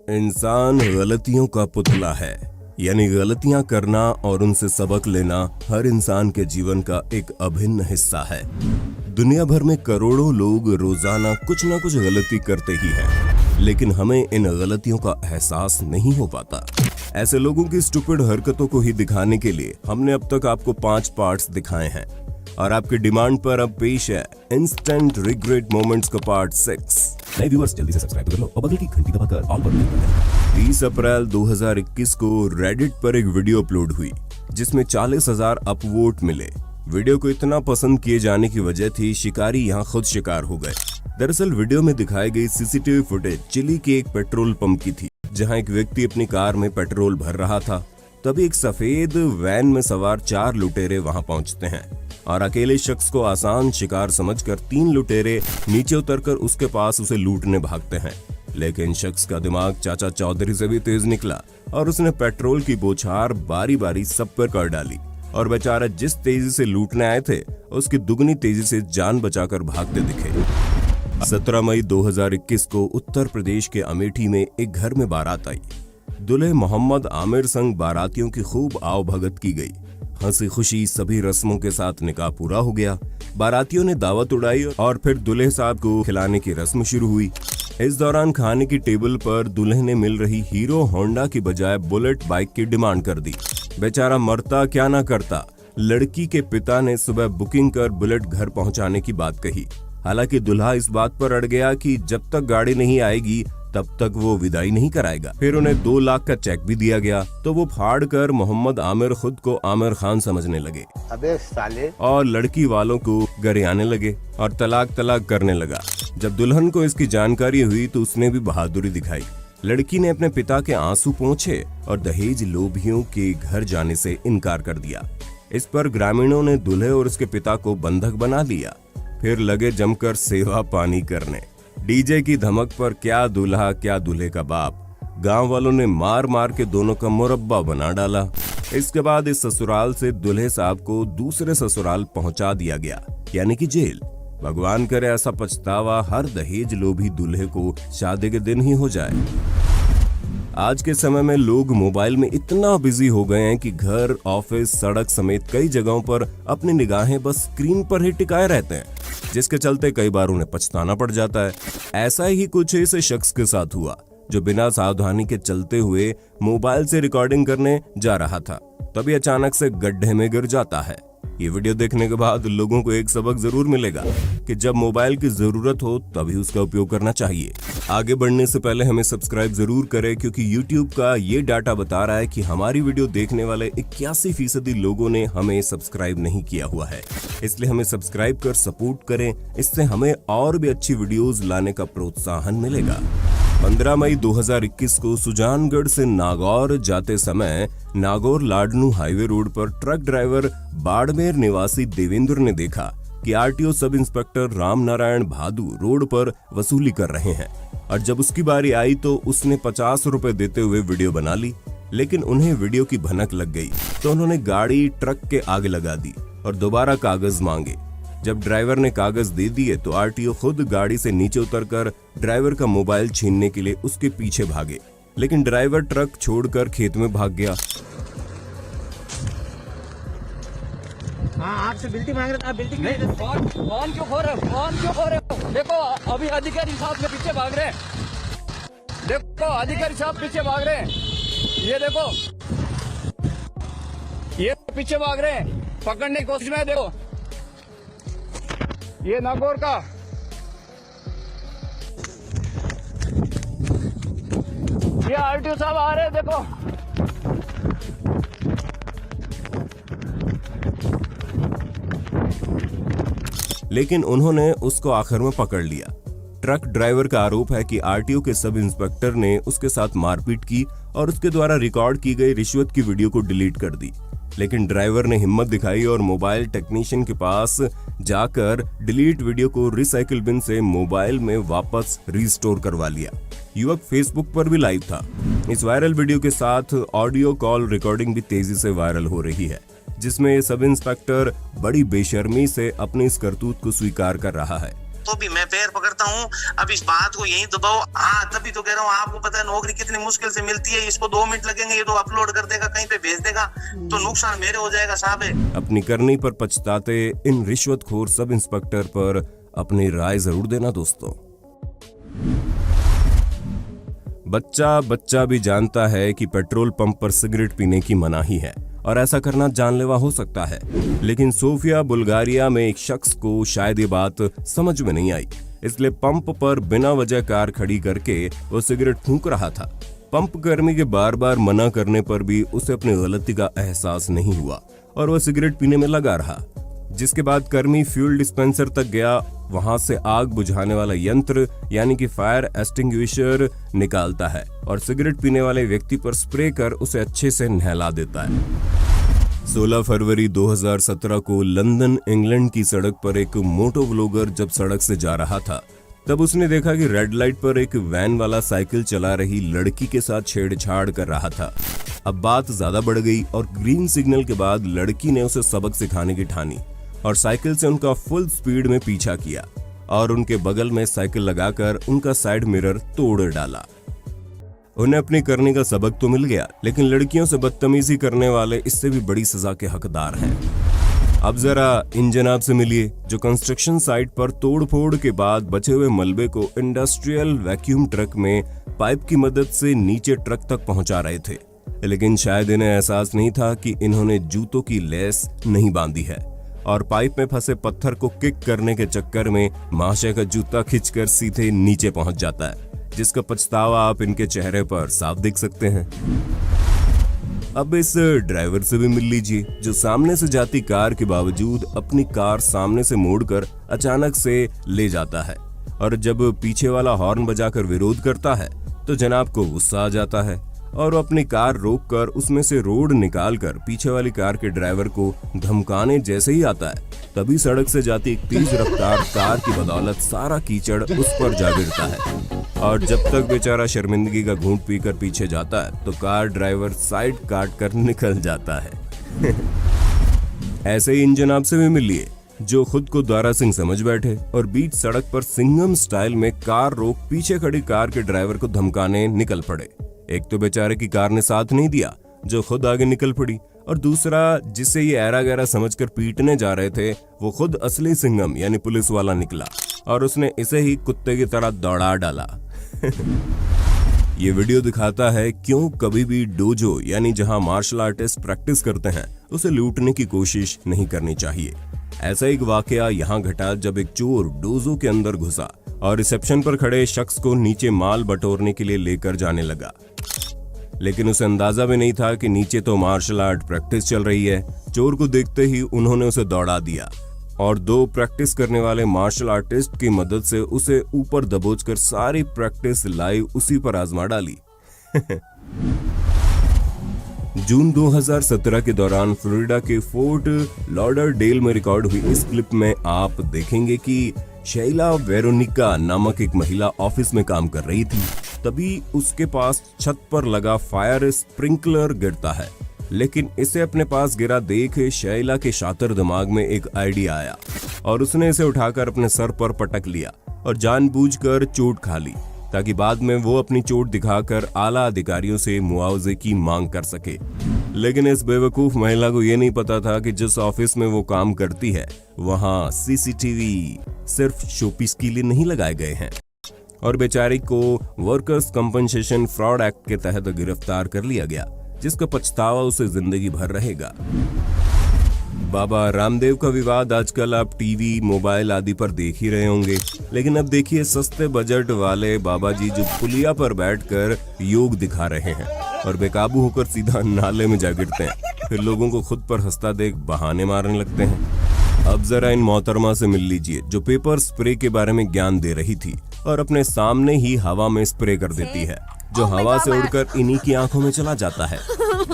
इंसान गलतियों का पुतला है, यानी गलतियां करना और उनसे सबक लेना हर इंसान के जीवन का एक अभिन्न हिस्सा है। दुनिया भर में करोड़ों लोग रोजाना कुछ ना कुछ गलती करते ही हैं, लेकिन हमें इन गलतियों का एहसास नहीं हो पाता। ऐसे लोगों की स्टूपिड हरकतों को ही दिखाने के लिए हमने अब तक आपको 5 पार्ट्स दिखाए हैं और आपकी डिमांड पर अब पेश है इंस्टेंट रिग्रेट मोमेंट्स का पार्ट 6। नए व्यूअर्स जल्दी से सब्सक्राइब कर लो और बगल की घंटी दबाकर ऑल पर क्लिक कर दें। 30 अप्रैल 2021 को रेडिट पर एक वीडियो अपलोड हुई जिसमें 40,000 अपवोट मिले। वीडियो को इतना पसंद किए जाने की वजह थी शिकारी यहाँ खुद शिकार हो गए। दरअसल वीडियो में दिखाई गई सीसीटीवी फुटेज चिली के एक पेट्रोल पंप की थी, जहाँ एक व्यक्ति अपनी कार में पेट्रोल भर रहा था। तभी एक सफेद वैन में सवार 4 लुटेरे वहां पहुंचते हैं और अकेले शख्स को आसान शिकार समझकर 3 लुटेरे नीचे उतरकर उसके पास उसे लूटने भागते हैं। लेकिन शख्स का दिमाग चाचा चौधरी से भी तेज निकला और उसने पेट्रोल की बौछार बारी बारी सब पर कर डाली और बेचारा जिस तेजी से लूटने आए थे उसकी दुगनी तेजी से जान बचाकर भागते दिखे। 17 मई 2021 को उत्तर प्रदेश के अमेठी में एक घर में बारात आई। दूल्हे मोहम्मद आमिर संग बारातियों की खूब आओ भगत की गई। हंसी खुशी सभी रस्मों के साथ निकाह पूरा हो गया। बारातियों ने दावत उड़ाई और फिर दूल्हे साहब को खिलाने की रस्म शुरू हुई। इस दौरान खाने की टेबल पर दूल्हे ने मिल रही हीरो होंडा की बजाय बुलेट बाइक की डिमांड कर दी। बेचारा मरता क्या ना करता। लड़की के पिता ने सुबह बुकिंग कर बुलेट घर पहुंचाने की बात कही। हालांकि दूल्हा इस बात पर अड़ गया कि जब तक गाड़ी नहीं आएगी तब तक वो विदाई नहीं कराएगा। फिर उन्हें 2 लाख का चेक भी दिया गया तो वो फाड़ कर मोहम्मद आमिर खुद को आमिर खान समझने लगे। अबे साले। और लड़की वालों को गरियाने लगे और तलाक करने लगा। जब दुल्हन को इसकी जानकारी हुई तो उसने भी बहादुरी दिखाई। लड़की ने अपने पिता के आंसू पोंछे और दहेज लोभियों के घर जाने से इनकार कर दिया। इस पर ग्रामीणों ने दूल्हे और उसके पिता को बंधक बना लिया। फिर लगे जमकर सेवा पानी करने। डीजे की धमक पर क्या दूल्हा क्या दूल्हे का बाप। गांव वालों ने मार मार के दोनों का मुरब्बा बना डाला। इसके बाद इस ससुराल से दूल्हे साहब को दूसरे ससुराल पहुंचा दिया गया, यानी कि जेल। भगवान करे ऐसा पछतावा हर दहेज लोभी दूल्हे को शादी के दिन ही हो जाए। आज के समय में लोग मोबाइल में इतना बिजी हो गए हैं कि घर, ऑफिस, सड़क समेत कई जगहों पर अपनी निगाहें बस स्क्रीन पर ही टिकाए रहते हैं, जिसके चलते कई बार उन्हें पछताना पड़ जाता है। ऐसा ही कुछ इस शख्स के साथ हुआ जो बिना सावधानी के चलते हुए मोबाइल से रिकॉर्डिंग करने जा रहा था, तभी अचानक से गड्ढे में गिर जाता है। ये वीडियो देखने के बाद लोगों को एक सबक जरूर मिलेगा कि जब मोबाइल की जरूरत हो तभी उसका उपयोग करना चाहिए। आगे बढ़ने से पहले हमें सब्सक्राइब जरूर करें, क्योंकि YouTube का ये डाटा बता रहा है कि हमारी वीडियो देखने वाले 81% लोगों ने हमें सब्सक्राइब नहीं किया हुआ है। इसलिए हमें सब्सक्राइब कर सपोर्ट करें, इससे हमें और भी अच्छी वीडियोज लाने का प्रोत्साहन मिलेगा। 15 मई 2021 को सुजानगढ़ से नागौर जाते समय नागौर लाडनू हाईवे रोड पर ट्रक ड्राइवर बाड़मेर निवासी देवेंद्र ने देखा कि RTO sub inspector Ram Narayan भादु रोड पर वसूली कर रहे हैं और जब उसकी बारी आई तो उसने 50 रुपए देते हुए वीडियो बना ली। लेकिन उन्हें वीडियो की भनक लग गई तो उन्होंने गाड़ी ट्रक के आगे लगा दी और दोबारा कागज मांगे। जब ड्राइवर ने कागज दे दिए तो आरटीओ खुद गाड़ी से नीचे उतरकर ड्राइवर का मोबाइल छीनने के लिए उसके पीछे भागे, लेकिन ड्राइवर ट्रक छोड़कर खेत में भाग गया। आपसे बिल्टी मांग रहे, आप बिल्टी नहीं। फोन क्यों खो रहे हो? फोन क्यों खो रहे हो? देखो अभी अधिकारी साहब के पीछे भाग रहे हैं। देखो अधिकारी साहब पीछे भाग रहे हैं। ये देखो, ये पीछे भाग रहे हैं, पकड़ने की कोशिश में। देखो ये नागौर का, ये आरटीओ साहब आ रहे हैं। देखो लेकिन उन्होंने उसको आखिर में पकड़ लिया। ट्रक ड्राइवर का आरोप है कि आरटीओ के सब इंस्पेक्टर ने उसके साथ मारपीट की और उसके द्वारा रिकॉर्ड की गई रिश्वत की वीडियो को डिलीट कर दी। लेकिन ड्राइवर ने हिम्मत दिखाई और मोबाइल टेक्नीशियन के पास जाकर डिलीट वीडियो को रिसाइकिल बिन से मोबाइल में वापस रिस्टोर करवा लिया। युवक फेसबुक पर भी लाइव था। इस वायरल वीडियो के साथ ऑडियो कॉल रिकॉर्डिंग भी तेजी से वायरल हो रही है, जिसमें सब इंस्पेक्टर बड़ी बेशर्मी से अपनी इस करतूत को स्वीकार कर रहा है। तो भी मैं पैर पकड़ता हूँ। अब इस बात को यही दबाओ। हाँ, तभी तो कह रहा हूँ, आपको पता है नौकरी कितनी मुश्किल से मिलती है। इसको 2 मिनट लगेंगे, ये तो अपलोड कर देगा, कहीं पे भेज देगा, तो नुकसान मेरे हो जाएगा साहब। अपनी करनी पर पछताते इन रिश्वतखोर सब इंस्पेक्टर पर अपनी राय जरूर देना दोस्तों। बच्चा भी जानता है कि पेट्रोल पंप पर सिगरेट पीने की मनाही है और ऐसा करना जानलेवा हो सकता है, लेकिन सोफिया बुल्गारिया में एक शख्स को शायद ये बात समझ में नहीं आई, इसलिए पंप पर बिना वजह कार खड़ी करके वो सिगरेट फूंक रहा था। पंप कर्मी के बार बार मना करने पर भी उसे अपनी गलती का एहसास नहीं हुआ और वह सिगरेट पीने में लगा रहा, जिसके बाद कर्मी फ्यूल डिस्पेंसर तक गया। वहां से आग बुझाने वाला यंत्र यानी कि फायर एक्सटिंग्विशर निकालता है और सिगरेट पीने वाले व्यक्ति पर स्प्रे कर उसे अच्छे से नहला देता है। 16 फरवरी 2017 को लंदन इंग्लैंड की सड़क पर एक मोटो व्लॉगर जब सड़क से जा रहा था, तब उसने देखा कि रेड लाइट पर एक वैन वाला साइकिल चला रही लड़की के साथ छेड़छाड़ कर रहा था। अब बात ज्यादा बढ़ गई और ग्रीन सिग्नल के बाद लड़की ने उसे सबक सिखाने की ठानी और साइकिल से उनका फुल स्पीड में पीछा किया और उनके बगल में साइकिल लगाकर उनका साइड मिरर तोड़ डाला। उन्हें अपनी करने का सबक तो मिल गया, लेकिन लड़कियों से बदतमीजी करने वाले इससे भी बड़ी सजा के हकदार हैं। अब जरा इन जनाब से मिलिए जो कंस्ट्रक्शन साइट पर तोड़फोड़ के बाद बचे हुए मलबे को इंडस्ट्रियल वैक्यूम ट्रक में पाइप की मदद से नीचे ट्रक तक पहुंचा रहे थे, लेकिन शायद इन्हें एहसास नहीं था कि इन्होंने जूतों की लेस नहीं बांधी है और पाइप में फंसे पत्थर को किक करने के चक्कर में महाशय का जूता खिंचकर सीधे नीचे पहुंच जाता है, जिसका पछतावा आप इनके चेहरे पर साफ देख सकते हैं। अब इस ड्राइवर से भी मिल लीजिए जो सामने से जाती कार के बावजूद अपनी कार सामने से मोड़कर अचानक से ले जाता है और जब पीछे वाला हॉर्न बजाकर विरोध करता है तो जनाब को गुस्सा आ जाता है और वो अपनी कार रोककर उसमें से रोड निकालकर पीछे वाली कार के ड्राइवर को धमकाने जैसे ही आता है, तभी सड़क से जाती एक तेज रफ्तार कार की बदौलत सारा कीचड़ उस पर जा गिरता है और जब तक बेचारा शर्मिंदगी का घूंट पीकर पीछे जाता है तो कार ड्राइवर साइड काट कर निकल जाता है। ऐसे ही इन जनाब से भी मिलिए जो खुद को दारा सिंह समझ बैठे और बीच सड़क पर सिंघम स्टाइल में कार रोक पीछे खड़ी कार के ड्राइवर को धमकाने निकल पड़े। एक तो बेचारे की कार ने साथ नहीं दिया जो खुद आगे निकल पड़ी, और दूसरा जिसे ये ऐरा गैरा समझकर पीटने जा रहे थे वो खुद असली सिंघम यानी पुलिस वाला निकला और उसने इसे ही कुत्ते की तरह दौड़ा डाला। ये वीडियो दिखाता है क्यों कभी भी डोजो यानी जहां मार्शल आर्टिस्ट प्रैक्टिस करते हैं उसे लूटने की कोशिश नहीं करनी चाहिए। ऐसा एक वाकया यहाँ घटा जब एक चोर डोजो के अंदर घुसा और रिसेप्शन पर खड़े शख्स को नीचे माल बटोरने के लिए लेकर जाने लगा, लेकिन उसे अंदाजा भी नहीं था कि नीचे तो मार्शल आर्ट प्रैक्टिस चल रही है। चोर को देखते ही उन्होंने उसे दौड़ा दिया और 2 प्रैक्टिस करने वाले मार्शल आर्टिस्ट की मदद से उसे ऊपर दबोचकर सारी प्रैक्टिस लाइव उसी पर आजमा डाली। जून 2017 के दौरान फ्लोरिडा के फोर्ट लॉडरडेल में रिकॉर्ड हुई इस क्लिप में आप देखेंगे कि शैला वेरोनिका नामक एक महिला ऑफिस में काम कर रही थी, तभी उसके पास छत पर लगा फायर स्प्रिंकलर गिरता है, लेकिन इसे अपने पास गिरा देख शैला के शातिर दिमाग में एक आइडिया आया और उसने इसे उठाकर अपने सर पर पटक लिया और जानबूझकर चोट खा ली ताकि बाद में वो अपनी चोट दिखाकर आला अधिकारियों से मुआवजे की मांग कर सके। लेकिन इस बेवकूफ महिला को ये नहीं पता था कि जिस ऑफिस में वो काम करती है वहां सीसीटीवी सिर्फ शोपीस के लिए नहीं लगाए गए हैं और बेचारी को वर्कर्स कंपनसेशन फ्रॉड एक्ट के तहत गिरफ्तार कर लिया गया, जिसका पछतावा उसे जिंदगी भर रहेगा। बाबा रामदेव का विवाद आजकल आप टीवी, मोबाइल आदि पर देख ही रहे होंगे, लेकिन अब देखिए सस्ते बजट वाले बाबा जी जो पुलिया पर बैठकर योग दिखा रहे हैं और बेकाबू होकर सीधा नाले में जा गिरते हैं, फिर लोगों को खुद पर हंसता देख बहाने मारने लगते हैं। अब जरा इन मोहतरमा से मिल लीजिए जो पेपर स्प्रे के बारे में ज्ञान दे रही थी और अपने सामने ही हवा में स्प्रे कर देती है, जो हवा से उड़कर इन्हीं की आंखों में चला जाता है।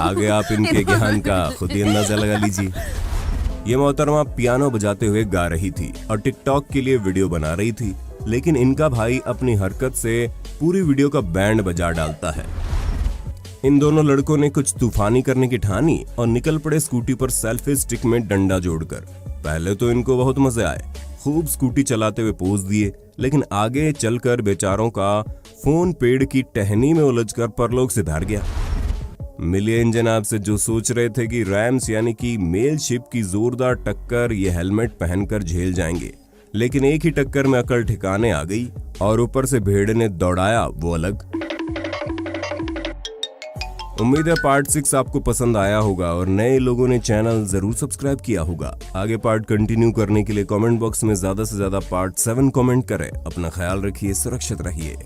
आगे आप इनके ज्ञान का खुद ही अंदाजा लगा लीजिए। ये मोहतरमा पियानो बजाते हुए गा रही थी और टिकटॉक के लिए वीडियो बना रही थी, लेकिन इनका भाई अपनी हरकत से पूरी वीडियो का बैंड बजा डालता है। इन दोनों लड़कों ने कुछ तूफानी करने की ठानी और निकल पड़े स्कूटी पर सेल्फी स्टिक में डंडा जोड़कर। पहले तो इनको बहुत मजे आए, खूब स्कूटी चलाते हुए पोज दिए, लेकिन आगे चलकर बेचारों का फोन पेड़ की टहनी में उलझकर परलोक से धार गया। मिलियन जनाब से जो सोच रहे थे कि रैम्स यानी कि मेल शिप की जोरदार टक्कर ये हेलमेट पहनकर झेल जाएंगे, लेकिन एक ही टक्कर में अकल ठिकाने आ गई और ऊपर से भेड़ ने दौड़ाया वो अलग। उम्मीद है पार्ट 6 आपको पसंद आया होगा और नए लोगों ने चैनल जरूर सब्सक्राइब किया होगा। आगे पार्ट कंटिन्यू करने के लिए कमेंट बॉक्स में ज्यादा से ज्यादा पार्ट 7 कमेंट करें। अपना ख्याल रखिए, सुरक्षित रहिए।